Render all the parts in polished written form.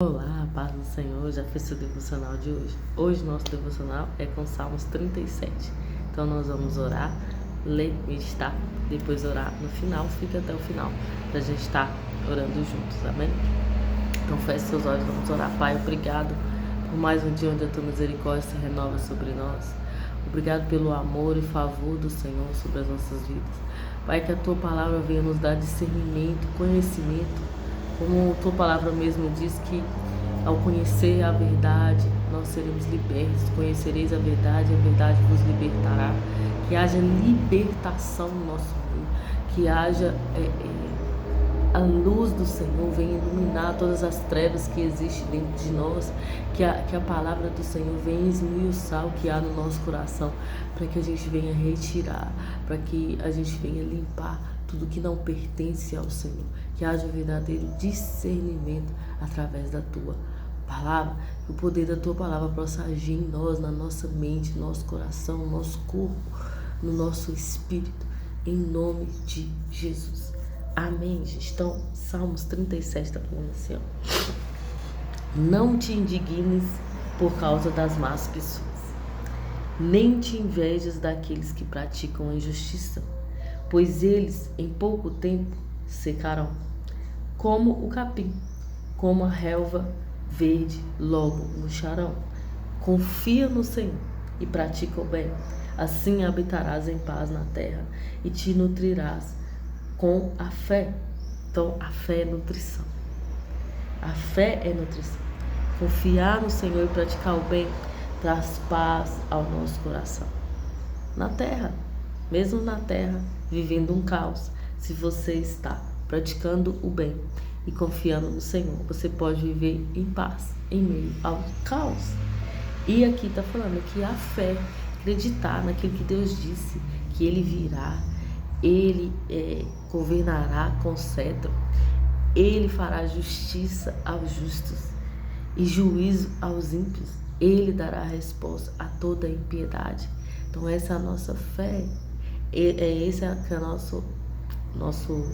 Olá, paz do Senhor, já fez seu devocional de hoje? Hoje nosso devocional é com Salmos 37. Então nós vamos orar, ler, meditar, depois orar no final, fica até o final, para a gente estar orando juntos, amém? Então feche seus olhos, vamos orar. Pai, obrigado por mais um dia onde a tua misericórdia se renova sobre nós. Obrigado pelo amor e favor do Senhor sobre as nossas vidas. Pai, que a tua palavra venha nos dar discernimento, conhecimento, como tua palavra mesmo diz que ao conhecer a verdade, nós seremos libertos. Conhecereis a verdade vos libertará. Que haja libertação no nosso meio. Que haja a luz do Senhor venha iluminar todas as trevas que existem dentro de nós. Que a palavra do Senhor venha esmiuçar o que há no nosso coração. Para que a gente venha retirar. Para que a gente venha limpar tudo que não pertence ao Senhor. Que haja verdadeiro discernimento através da tua palavra. Que o poder da tua palavra possa agir em nós, na nossa mente, no nosso coração, no nosso corpo, no nosso espírito. Em nome de Jesus. Amém, gente. Então, Salmos 37 está falando assim, ó. Não te indignes por causa das más pessoas, nem te invejes daqueles que praticam a injustiça, pois eles em pouco tempo secarão, como o capim, como a relva verde, logo murcharão. Confia no Senhor e pratica o bem, assim habitarás em paz na terra e te nutrirás com a fé. Então, a fé é nutrição. A fé é nutrição. Confiar no Senhor e praticar o bem traz paz ao nosso coração. Na terra, mesmo na terra, vivendo um caos, se você está praticando o bem e confiando no Senhor, você pode viver em paz, em meio ao caos. E aqui está falando que a fé, acreditar naquilo que Deus disse, que Ele virá, Ele governará com cetro, Ele fará justiça aos justos e juízo aos ímpios. Ele dará resposta a toda impiedade. Então essa é a nossa fé. Esse é o nosso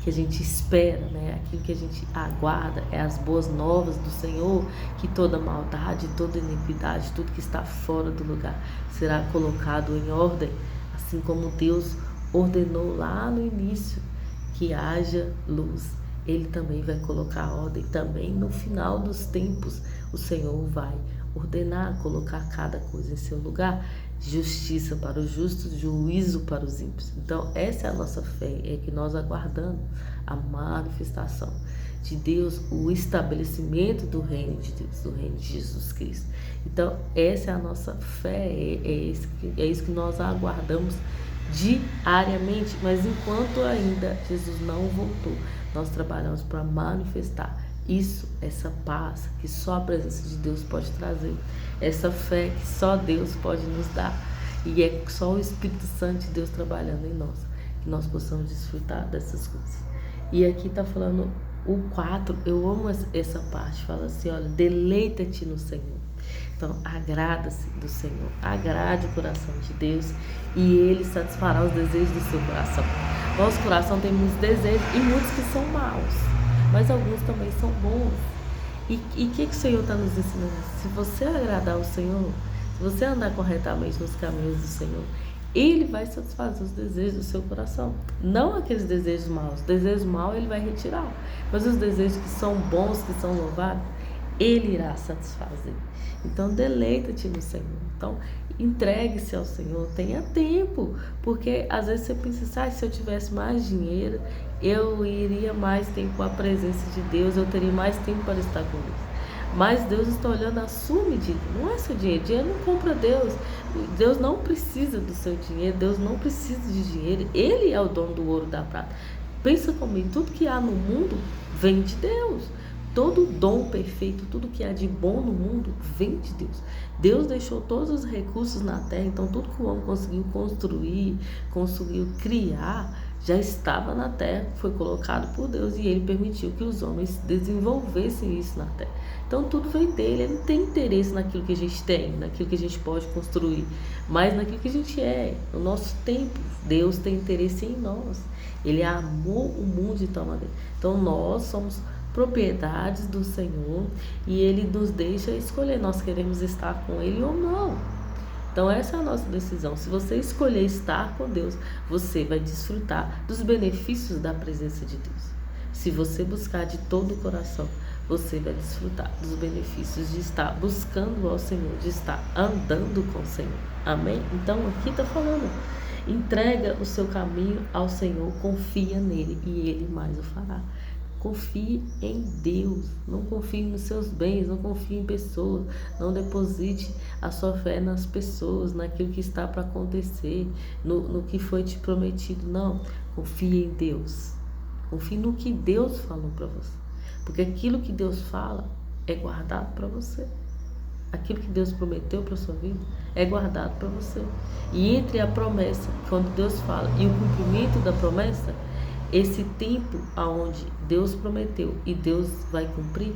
que a gente espera, né? Aquilo que a gente aguarda é as boas novas do Senhor, que toda maldade, toda iniquidade, tudo que está fora do lugar será colocado em ordem, assim como Deus ordenou lá no início que haja luz. Ele também vai colocar ordem. Também no final dos tempos o Senhor vai ordenar, colocar cada coisa em seu lugar. Justiça para os justos, juízo para os ímpios. Então essa é a nossa fé, é que nós aguardamos a manifestação de Deus, o estabelecimento do reino de Deus, do reino de Jesus Cristo. Então essa é a nossa fé, é isso que nós aguardamos diariamente. Mas enquanto ainda Jesus não voltou, nós trabalhamos para manifestar isso, essa paz que só a presença de Deus pode trazer, essa fé que só Deus pode nos dar, e é só o Espírito Santo de Deus trabalhando em nós, que nós possamos desfrutar dessas coisas. E aqui está falando o 4, eu amo essa parte, fala assim, olha, deleita-te no Senhor. Então, agrada-se do Senhor, agrade o coração de Deus e Ele satisfará os desejos do seu coração. Nosso coração tem muitos desejos e muitos que são maus, mas alguns também são bons. E o que o Senhor está nos ensinando? Se você agradar o Senhor, se você andar corretamente nos caminhos do Senhor, Ele vai satisfazer os desejos do seu coração. Não aqueles desejos maus. Desejos maus Ele vai retirar. Mas os desejos que são bons, que são louvados, Ele irá satisfazer. Então, deleita-te no Senhor. Então, entregue-se ao Senhor. Tenha tempo. Porque, às vezes, você pensa assim, se eu tivesse mais dinheiro, eu iria mais tempo com a presença de Deus, eu teria mais tempo para estar com Deus. Mas Deus está olhando a sua medida. Não é seu dinheiro. Dinheiro não compra Deus. Deus não precisa do seu dinheiro. Deus não precisa de dinheiro. Ele é o dono do ouro e da prata. Pensa comigo. Tudo que há no mundo vem de Deus. Todo dom perfeito, tudo que há de bom no mundo vem de Deus. Deus deixou todos os recursos na terra, então tudo que o homem conseguiu construir, conseguiu criar, já estava na terra, foi colocado por Deus e Ele permitiu que os homens desenvolvessem isso na terra. Então tudo vem dele, Ele não tem interesse naquilo que a gente tem, naquilo que a gente pode construir, mas naquilo que a gente é, no nosso tempo. Deus tem interesse em nós. Ele amou o mundo de tal maneira. Então nós somos propriedades do Senhor e Ele nos deixa escolher, nós queremos estar com Ele ou não. Então essa é a nossa decisão. Se você escolher estar com Deus, você vai desfrutar dos benefícios da presença de Deus. Se você buscar de todo o coração, você vai desfrutar dos benefícios de estar buscando ao Senhor, de estar andando com o Senhor. Amém? Então aqui está falando, entrega o seu caminho ao Senhor, confia nele e Ele mais o fará. Confie em Deus, não confie nos seus bens, não confie em pessoas, não deposite a sua fé nas pessoas, naquilo que está para acontecer, no que foi te prometido. Não, confie em Deus, confie no que Deus falou para você, porque aquilo que Deus fala é guardado para você. Aquilo que Deus prometeu para a sua vida é guardado para você. E entre a promessa, quando Deus fala, e o cumprimento da promessa, esse tempo aonde Deus prometeu e Deus vai cumprir,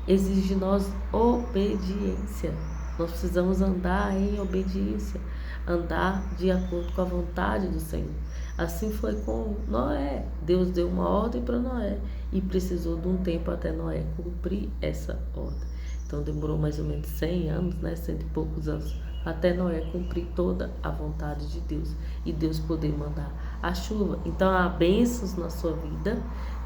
exige de nós obediência. Nós precisamos andar em obediência, andar de acordo com a vontade do Senhor. Assim foi com Noé. Deus deu uma ordem para Noé e precisou de um tempo até Noé cumprir essa ordem. Então demorou mais ou menos 100 anos, 100 e poucos anos, até Noé cumprir toda a vontade de Deus e Deus poder mandar a chuva. Então há bênçãos na sua vida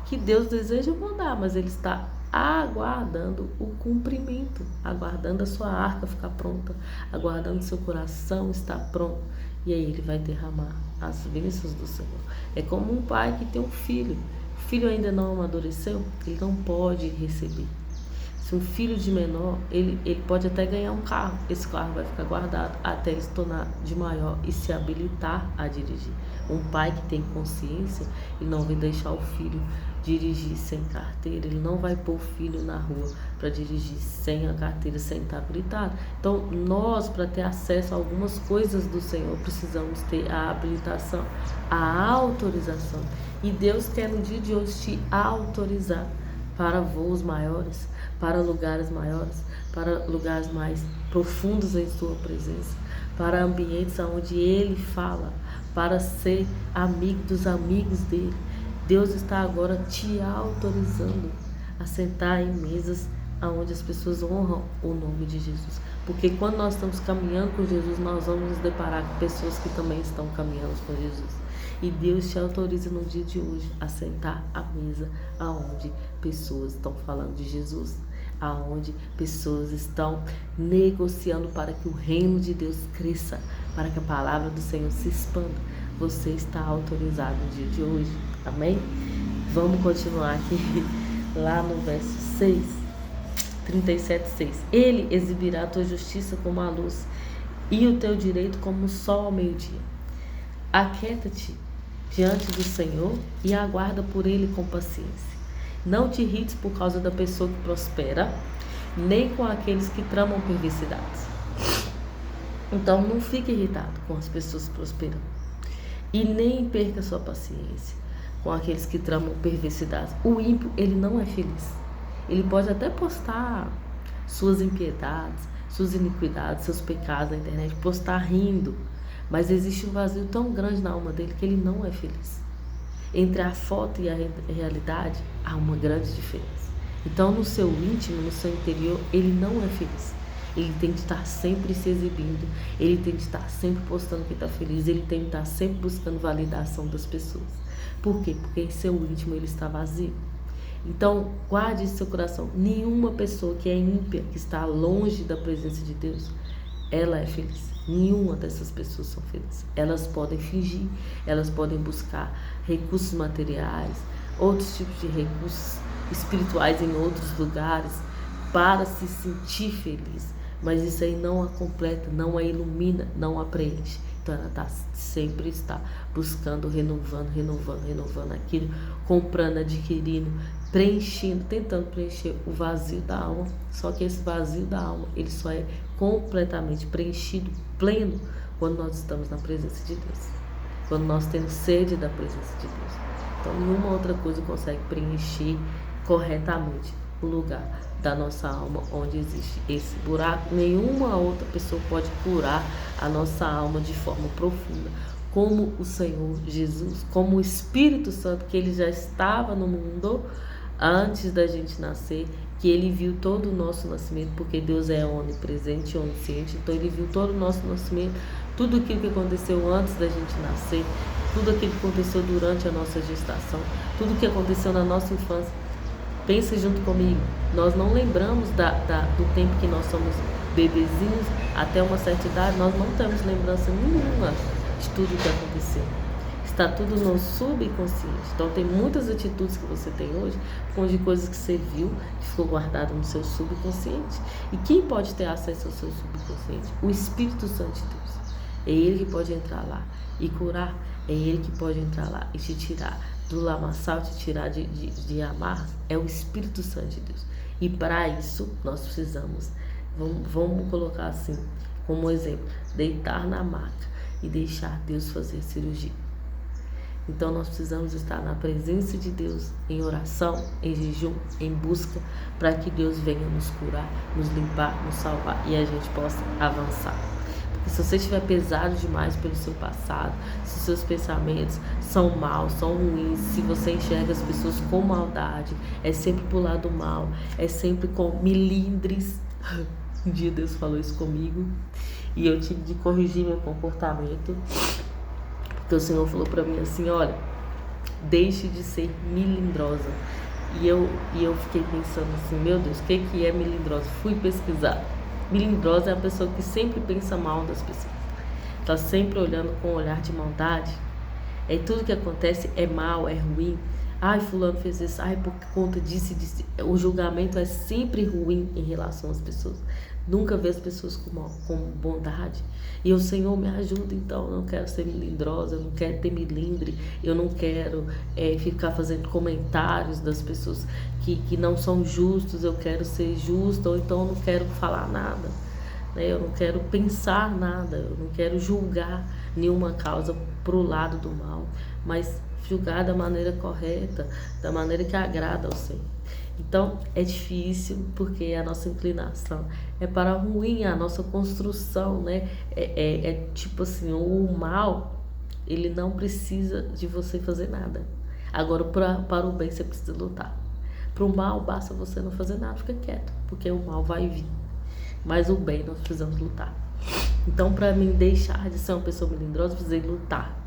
que Deus deseja mandar, mas Ele está aguardando o cumprimento, aguardando a sua arca ficar pronta, aguardando seu coração estar pronto, e aí Ele vai derramar as bênçãos do Senhor. É como um pai que tem um filho, o filho ainda não amadureceu, ele não pode receber. Se um filho de menor, ele pode até ganhar um carro, esse carro vai ficar guardado até ele se tornar de maior e se habilitar a dirigir. Um pai que tem consciência, ele não vai deixar o filho dirigir sem carteira, ele não vai pôr o filho na rua para dirigir sem a carteira, sem estar habilitado. Então, nós, para ter acesso a algumas coisas do Senhor, precisamos ter a habilitação, a autorização. E Deus quer no dia de hoje te autorizar para voos maiores, para lugares maiores, para lugares mais profundos em sua presença, para ambientes onde Ele fala, para ser amigo dos amigos dele. Deus está agora te autorizando a sentar em mesas onde as pessoas honram o nome de Jesus. Porque quando nós estamos caminhando com Jesus, nós vamos nos deparar com pessoas que também estão caminhando com Jesus. E Deus te autoriza no dia de hoje a sentar à mesa aonde pessoas estão falando de Jesus, aonde pessoas estão negociando para que o reino de Deus cresça, para que a palavra do Senhor se expanda. Você está autorizado no dia de hoje. Amém? Vamos continuar aqui, lá no verso 6, 37:6. Ele exibirá a tua justiça como a luz e o teu direito como o sol ao meio-dia. Aquieta-te diante do Senhor e aguarda por Ele com paciência. Não te irrites por causa da pessoa que prospera, nem com aqueles que tramam perversidades. Então não fique irritado com as pessoas que prosperam. E nem perca sua paciência com aqueles que tramam perversidades. O ímpio, ele não é feliz. Ele pode até postar suas impiedades, suas iniquidades, seus pecados na internet, postar rindo, mas existe um vazio tão grande na alma dele que ele não é feliz. Entre a foto e a realidade há uma grande diferença. Então no seu íntimo, no seu interior, ele não é feliz. Ele tem que estar sempre se exibindo, ele tem que estar sempre postando que está feliz, ele tem que estar sempre buscando validação das pessoas. Por quê? Porque em seu íntimo ele está vazio. Então guarde em seu coração, nenhuma pessoa que é ímpia, que está longe da presença de Deus, ela é feliz. Nenhuma dessas pessoas são felizes. Elas podem fingir, elas podem buscar recursos materiais, outros tipos de recursos espirituais em outros lugares para se sentir feliz. Mas isso aí não a completa, não a ilumina, não a preenche. Então ela sempre está buscando, renovando aquilo, comprando, adquirindo, preenchendo, tentando preencher o vazio da alma. Só que esse vazio da alma, ele só é completamente preenchido, pleno, quando nós estamos na presença de Deus. Quando nós temos sede da presença de Deus. Então nenhuma outra coisa consegue preencher corretamente o lugar da nossa alma onde existe esse buraco. Nenhuma outra pessoa pode curar a nossa alma de forma profunda, como o Senhor Jesus, como o Espírito Santo, que ele já estava no mundo antes da gente nascer, que ele viu todo o nosso nascimento, porque Deus é onipresente, onisciente, então ele viu todo o nosso nascimento, tudo aquilo que aconteceu antes da gente nascer, tudo aquilo que aconteceu durante a nossa gestação, tudo que aconteceu na nossa infância. Pensa junto comigo, nós não lembramos do tempo que nós somos bebezinhos, até uma certa idade, nós não temos lembrança nenhuma de tudo que aconteceu. Está tudo no subconsciente. Então tem muitas atitudes que você tem hoje, de coisas que você viu, que ficou guardado no seu subconsciente. E quem pode ter acesso ao seu subconsciente? O Espírito Santo de Deus. É Ele que pode entrar lá e curar. É Ele que pode entrar lá e te tirar do lamaçal, te tirar de amar. É o Espírito Santo de Deus. E para isso nós precisamos, vamos colocar assim, como exemplo, deitar na maca e deixar Deus fazer cirurgia. Então nós precisamos estar na presença de Deus, em oração, em jejum, em busca, para que Deus venha nos curar, nos limpar, nos salvar e a gente possa avançar. Porque se você estiver pesado demais pelo seu passado, se os seus pensamentos são maus, são ruins, se você enxerga as pessoas com maldade, é sempre pro lado mal, é sempre com milindres. Um dia Deus falou isso comigo e eu tive de corrigir meu comportamento. Porque o Senhor falou para mim assim, olha, deixe de ser melindrosa. E eu fiquei pensando assim, meu Deus, o que é melindrosa? Fui pesquisar. Melindrosa é a pessoa que sempre pensa mal das pessoas. Está sempre olhando com um olhar de maldade. E tudo que acontece é mal, é ruim. Ai, fulano fez isso, ai, por conta disso e disso. O julgamento é sempre ruim em relação às pessoas. Nunca vê as pessoas com bondade. E o Senhor me ajuda, então. Eu não quero ser melindrosa, eu não quero ter melindre, eu não quero ficar fazendo comentários das pessoas que não são justos. Eu quero ser justa, ou então eu não quero falar nada, né? Eu não quero pensar nada, eu não quero julgar nenhuma causa pro lado do mal, mas julgar da maneira correta, da maneira que agrada ao Senhor. Então é difícil, porque a nossa inclinação é para o ruim, a nossa construção, né? Tipo assim, o mal, ele não precisa de você fazer nada. Agora, para o bem, você precisa lutar. Para o mal, basta você não fazer nada, fica quieto, porque o mal vai vir. Mas o bem, nós precisamos lutar. Então, para mim deixar de ser uma pessoa melindrosa, eu precisei lutar.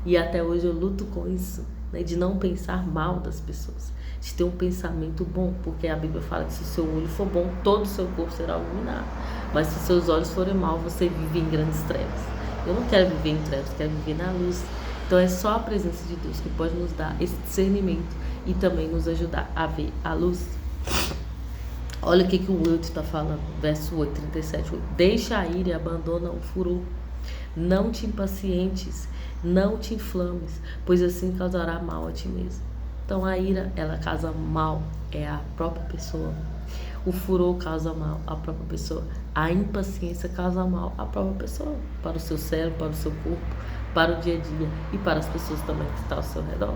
E até hoje eu luto com isso, né? De não pensar mal das pessoas, de ter um pensamento bom, porque a Bíblia fala que se o seu olho for bom, todo o seu corpo será iluminado. Mas se os seus olhos forem mal, você vive em grandes trevas. Eu não quero viver em trevas, quero viver na luz. Então é só a presença de Deus que pode nos dar esse discernimento e também nos ajudar a ver a luz. Olha o que o Wilton está falando, verso 8, 37, 8. Deixa a ira e abandona o furor. Não te impacientes, não te inflames, pois assim causará mal a ti mesmo. Então a ira, ela causa mal, é a própria pessoa. O furor causa mal, a própria pessoa. A impaciência causa mal, a própria pessoa. Para o seu cérebro, para o seu corpo, para o dia a dia e para as pessoas também que estão ao seu redor.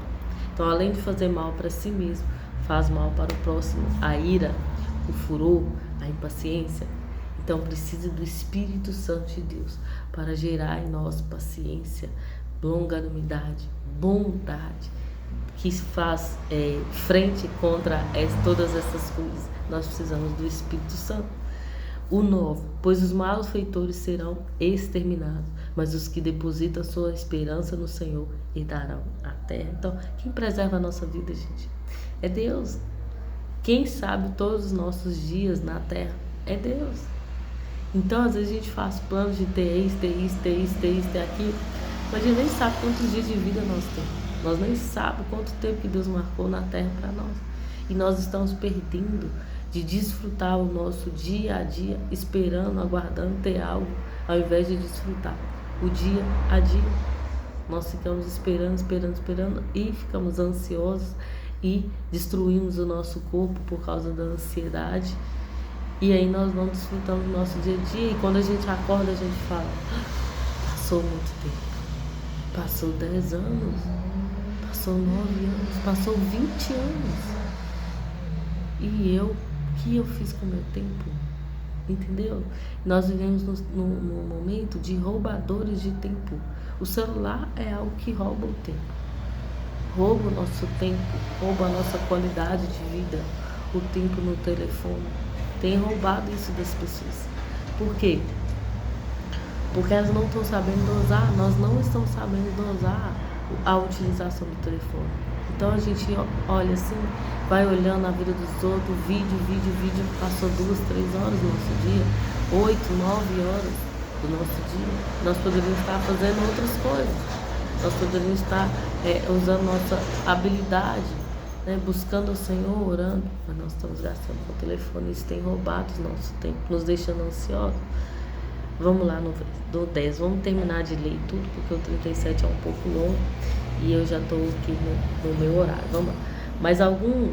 Então, além de fazer mal para si mesmo, faz mal para o próximo. A ira, o furor, a impaciência. Então precisa do Espírito Santo de Deus para gerar em nós paciência, longanimidade, bondade, que faz frente contra todas essas coisas. Nós precisamos do Espírito Santo. O 9, pois os malfeitores serão exterminados, mas os que depositam sua esperança no Senhor herdarão a terra. Então, quem preserva a nossa vida, gente? É Deus. Quem sabe todos os nossos dias na terra? É Deus. Então, às vezes a gente faz planos de ter isso, ter isso, ter isso, ter isso, ter aquilo, mas a gente nem sabe quantos dias de vida nós temos. Nós nem sabemos quanto tempo que Deus marcou na terra para nós. E nós estamos perdendo de desfrutar o nosso dia a dia, esperando, aguardando ter algo, ao invés de desfrutar o dia a dia. Nós ficamos esperando e ficamos ansiosos e destruímos o nosso corpo por causa da ansiedade. E aí nós não desfrutamos do nosso dia a dia. E quando a gente acorda, a gente fala, passou muito tempo. Passou 10 anos. Passou 9 anos. Passou 20 anos. E o que eu fiz com o meu tempo? Entendeu? Nós vivemos num momento de roubadores de tempo. O celular é algo que rouba o tempo. rouba o nosso tempo, rouba a nossa qualidade de vida, o tempo no telefone. Tem roubado isso das pessoas. Por quê? Porque elas não estão sabendo dosar, nós não estamos sabendo dosar a utilização do telefone. Então a gente olha assim, vai olhando a vida dos outros, vídeo, passou 2, 3 horas do nosso dia, 8, 9 horas do nosso dia. Nós poderíamos estar fazendo outras coisas, nós poderíamos estar usando nossa habilidade, né, buscando o Senhor, orando, mas nós estamos gastando com o telefone. Isso tem roubado o nosso tempo, nos deixando ansiosos. Vamos lá no 10, vamos terminar de ler tudo, porque o 37 é um pouco longo e eu já estou aqui no meu horário. Vamos lá. Mas algum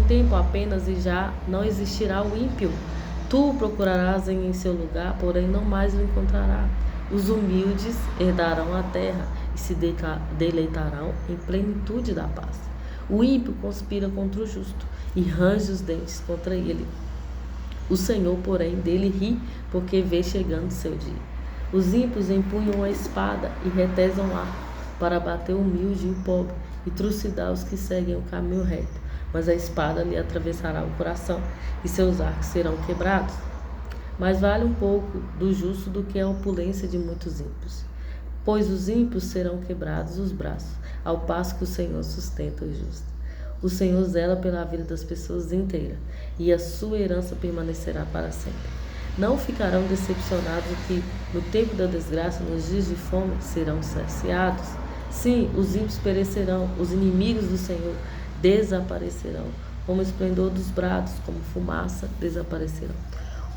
tempo apenas e já não existirá o ímpio. Tu o procurarás em seu lugar, porém não mais o encontrará. Os humildes herdarão a terra e se deleitarão em plenitude da paz. O ímpio conspira contra o justo e range os dentes contra ele. O Senhor, porém, dele ri, porque vê chegando seu dia. Os ímpios empunham a espada e retesam o arco para bater o humilde e o pobre e trucidar os que seguem o caminho reto. Mas a espada lhe atravessará o coração e seus arcos serão quebrados. Mais vale um pouco do justo do que a opulência de muitos ímpios. Pois os ímpios serão quebrados os braços, ao passo que o Senhor sustenta o justo. O Senhor zela pela vida das pessoas inteiras, e a sua herança permanecerá para sempre. Não ficarão decepcionados que, no tempo da desgraça, nos dias de fome, serão saciados. Sim, os ímpios perecerão, os inimigos do Senhor desaparecerão, como o esplendor dos brados, como fumaça, desaparecerão.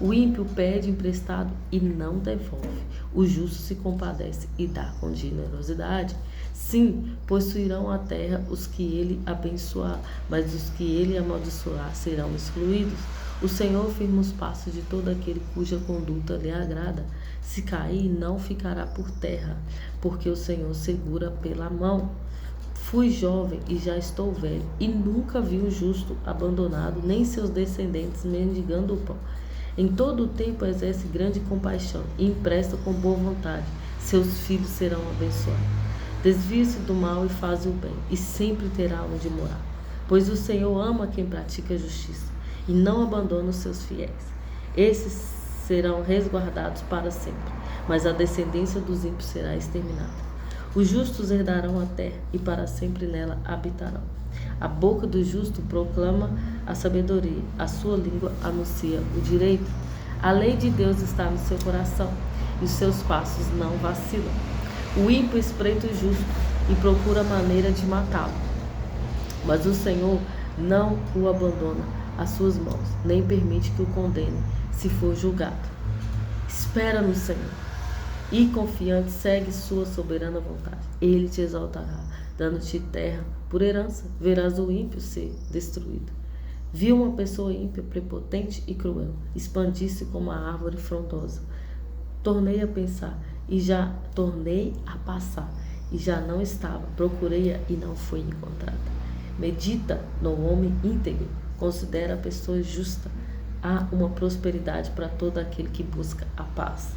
O ímpio pede emprestado e não devolve. O justo se compadece e dá com generosidade. Sim, possuirão a terra os que ele abençoar, mas os que ele amaldiçoar serão excluídos. O Senhor firma os passos de todo aquele cuja conduta lhe agrada. Se cair, não ficará por terra, porque o Senhor segura pela mão. Fui jovem e já estou velho, e nunca vi o justo abandonado, nem seus descendentes mendigando o pão. Em todo o tempo exerce grande compaixão e empresta com boa vontade. Seus filhos serão abençoados. Desvie-se do mal e faz o bem, e sempre terá onde morar. Pois o Senhor ama quem pratica a justiça e não abandona os seus fiéis. Esses serão resguardados para sempre, mas a descendência dos ímpios será exterminada. Os justos herdarão a terra e para sempre nela habitarão. A boca do justo proclama a sabedoria, a sua língua anuncia o direito. A lei de Deus está no seu coração e os seus passos não vacilam. O ímpio espreita o justo e procura maneira de matá-lo, mas o Senhor não o abandona às suas mãos, nem permite que o condene se for julgado. Espera no Senhor e confiante segue sua soberana vontade. Ele te exaltará, dando-te terra por herança. Verás o ímpio ser destruído. Viu uma pessoa ímpia, prepotente e cruel, expandir-se como a árvore frondosa. Tornei a passar e já não estava. Procurei-a e não foi encontrada. Medita no homem íntegro, considera a pessoa justa. Há uma prosperidade para todo aquele que busca a paz.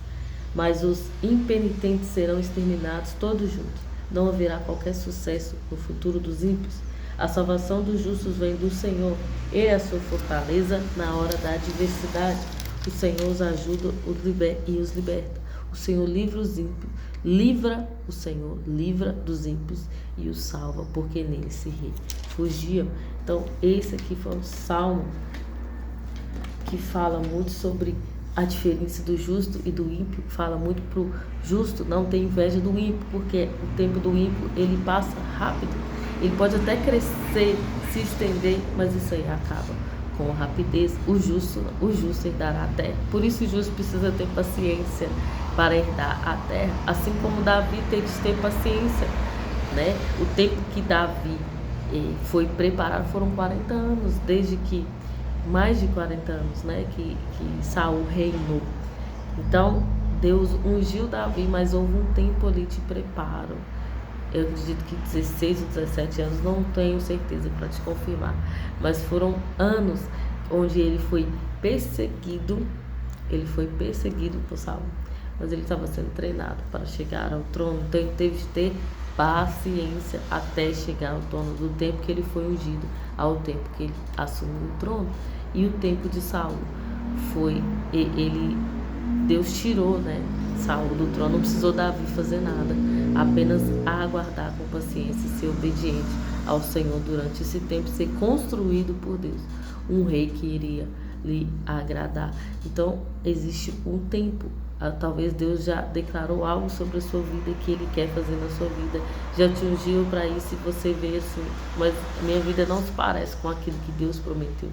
Mas os impenitentes serão exterminados todos juntos. Não haverá qualquer sucesso no futuro dos ímpios. A salvação dos justos vem do Senhor. Ele é a sua fortaleza na hora da adversidade. O Senhor os ajuda e os liberta. O Senhor livra os ímpios. O Senhor livra dos ímpios e os salva, porque nele se refugiam. Então, esse aqui foi um salmo que fala muito sobre a diferença do justo e do ímpio. Fala muito para o justo não ter inveja do ímpio, porque o tempo do ímpio ele passa rápido. Ele pode até crescer, se estender, mas isso aí acaba com rapidez. O justo herdará a terra. Por isso o justo precisa ter paciência para herdar a terra, assim como Davi teve que ter paciência, né? O tempo que Davi foi preparado foram 40 anos, desde que mais de 40 anos, né, que Saul reinou. Então, Deus ungiu Davi, mas houve um tempo ali de preparo. Eu acredito que 16 ou 17 anos, não tenho certeza para te confirmar, mas foram anos onde ele foi perseguido por Saul, mas ele estava sendo treinado para chegar ao trono, então ele teve de ter paciência até chegar ao trono, do tempo que ele foi ungido ao tempo que ele assumiu o trono. E o tempo de Saul foi, Deus tirou, né, Saul do trono, não precisou Davi fazer nada, apenas aguardar com paciência e ser obediente ao Senhor durante esse tempo, ser construído por Deus, um rei que iria lhe agradar. Então existe um tempo. Talvez Deus já declarou algo sobre a sua vida que Ele quer fazer na sua vida, já te ungiu para isso e você vê assim, mas minha vida não se parece com aquilo que Deus prometeu.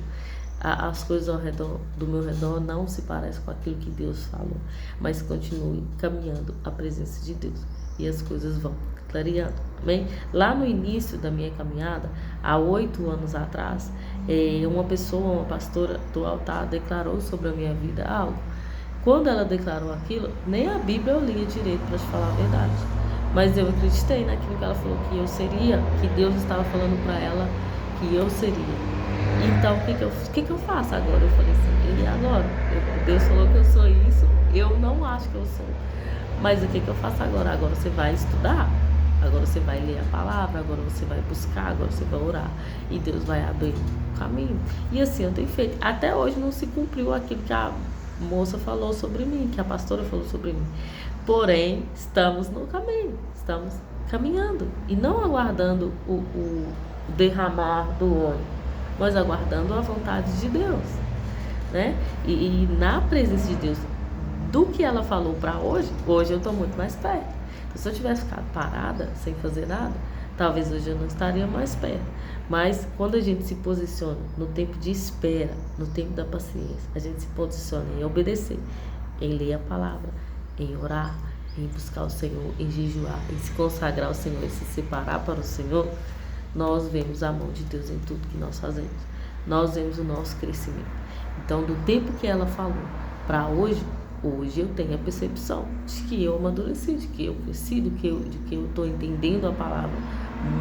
As coisas ao redor, do meu redor não se parecem com aquilo que Deus falou, mas continue caminhando a presença de Deus e as coisas vão clareando, amém? Lá no início da minha caminhada, há 8 anos atrás, uma pessoa, uma pastora do altar declarou sobre a minha vida algo. Quando ela declarou aquilo, nem a Bíblia eu lia direito, para te falar a verdade. Mas eu acreditei naquilo que ela falou que eu seria, que Deus estava falando para ela que eu seria. Então, o que eu faço agora? Eu falei assim, e agora? Deus falou que eu sou isso, eu não acho que eu sou. Mas o que eu faço agora? Agora você vai estudar, agora você vai ler a palavra, agora você vai buscar, agora você vai orar. E Deus vai abrir o caminho. E assim eu tenho feito. Até hoje não se cumpriu aquilo que a moça falou sobre mim, que a pastora falou sobre mim. Porém, estamos no caminho, estamos caminhando. E não aguardando o derramar do óleo, mas aguardando a vontade de Deus, né? E na presença de Deus, do que ela falou para hoje eu estou muito mais perto. Então, se eu tivesse ficado parada, sem fazer nada, talvez hoje eu não estaria mais perto. Mas quando a gente se posiciona no tempo de espera, no tempo da paciência, a gente se posiciona em obedecer, em ler a palavra, em orar, em buscar o Senhor, em jejuar, em se consagrar ao Senhor, em se separar para o Senhor, nós vemos a mão de Deus em tudo que nós fazemos. Nós vemos o nosso crescimento. Então, do tempo que ela falou para hoje eu tenho a percepção de que eu amadureci, de que eu cresci, de que eu estou entendendo a palavra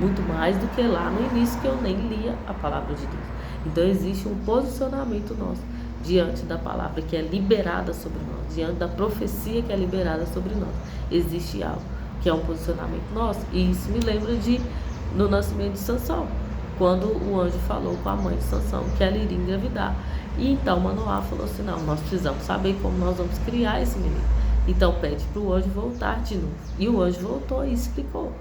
muito mais do que lá no início, que eu nem lia a palavra de Deus. Então, existe um posicionamento nosso diante da palavra que é liberada sobre nós, diante da profecia que é liberada sobre nós. Existe algo que é um posicionamento nosso, e isso me lembra no nascimento de Sansão, quando o anjo falou com a mãe de Sansão que ela iria engravidar. E então Manoá falou assim, não, nós precisamos saber como nós vamos criar esse menino. Então pede para o anjo voltar de novo. E o anjo voltou e explicou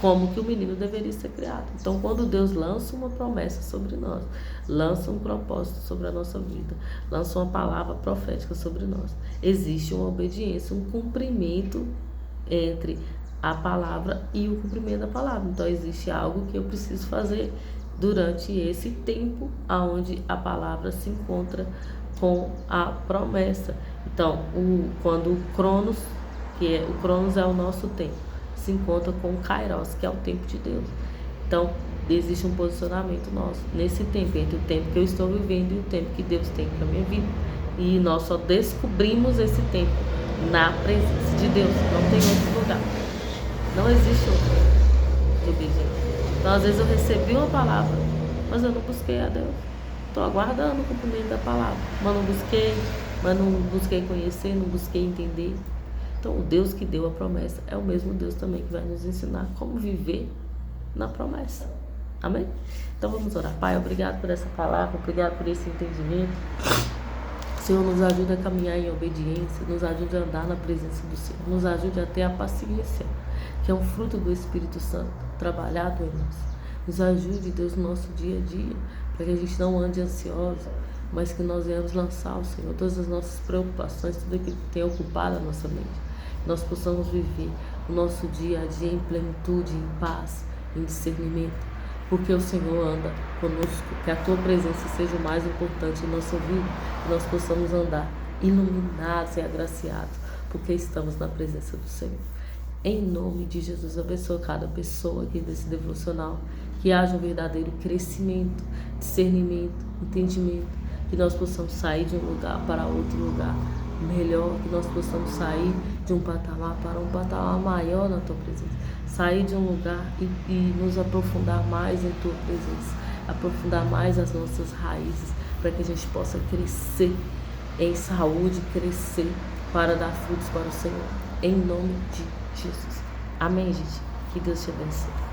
como que o menino deveria ser criado. Então, quando Deus lança uma promessa sobre nós, lança um propósito sobre a nossa vida, lança uma palavra profética sobre nós, existe uma obediência, um cumprimento entre a palavra e o cumprimento da palavra. Então, existe algo que eu preciso fazer durante esse tempo onde a palavra se encontra com a promessa. Então, quando o Cronos, o Cronos é o nosso tempo, se encontra com o Kairos, que é o tempo de Deus. Então, existe um posicionamento nosso nesse tempo, entre o tempo que eu estou vivendo e o tempo que Deus tem para a minha vida. E nós só descobrimos esse tempo na presença de Deus, não tem outro lugar. Não existe outro de obediência. Então, às vezes eu recebi uma palavra, mas eu não busquei a Deus. Estou aguardando o cumprimento da palavra, mas não busquei conhecer, não busquei entender. Então, o Deus que deu a promessa é o mesmo Deus também que vai nos ensinar como viver na promessa. Amém? Então, vamos orar. Pai, obrigado por essa palavra, obrigado por esse entendimento. Senhor, nos ajude a caminhar em obediência, nos ajude a andar na presença do Senhor, nos ajude a ter a paciência, que é um fruto do Espírito Santo, trabalhado em nós. Nos ajude, Deus, no nosso dia a dia, para que a gente não ande ansioso, mas que nós venhamos lançar ao Senhor todas as nossas preocupações, tudo aquilo que tem ocupado a nossa mente. Nós possamos viver o nosso dia a dia em plenitude, em paz, em discernimento, porque o Senhor anda conosco, que a Tua presença seja o mais importante em nossa vida, que nós possamos andar iluminados e agraciados, porque estamos na presença do Senhor. Em nome de Jesus, abençoa cada pessoa aqui desse devocional, que haja um verdadeiro crescimento, discernimento, entendimento, que nós possamos sair de um lugar para outro lugar melhor, que nós possamos sair de um patamar para um patamar maior na Tua presença, sair de um lugar e nos aprofundar mais em Tua presença, aprofundar mais as nossas raízes, para que a gente possa crescer em saúde, crescer para dar frutos para o Senhor, em nome de Jesus. Amém, gente? Que Deus te abençoe.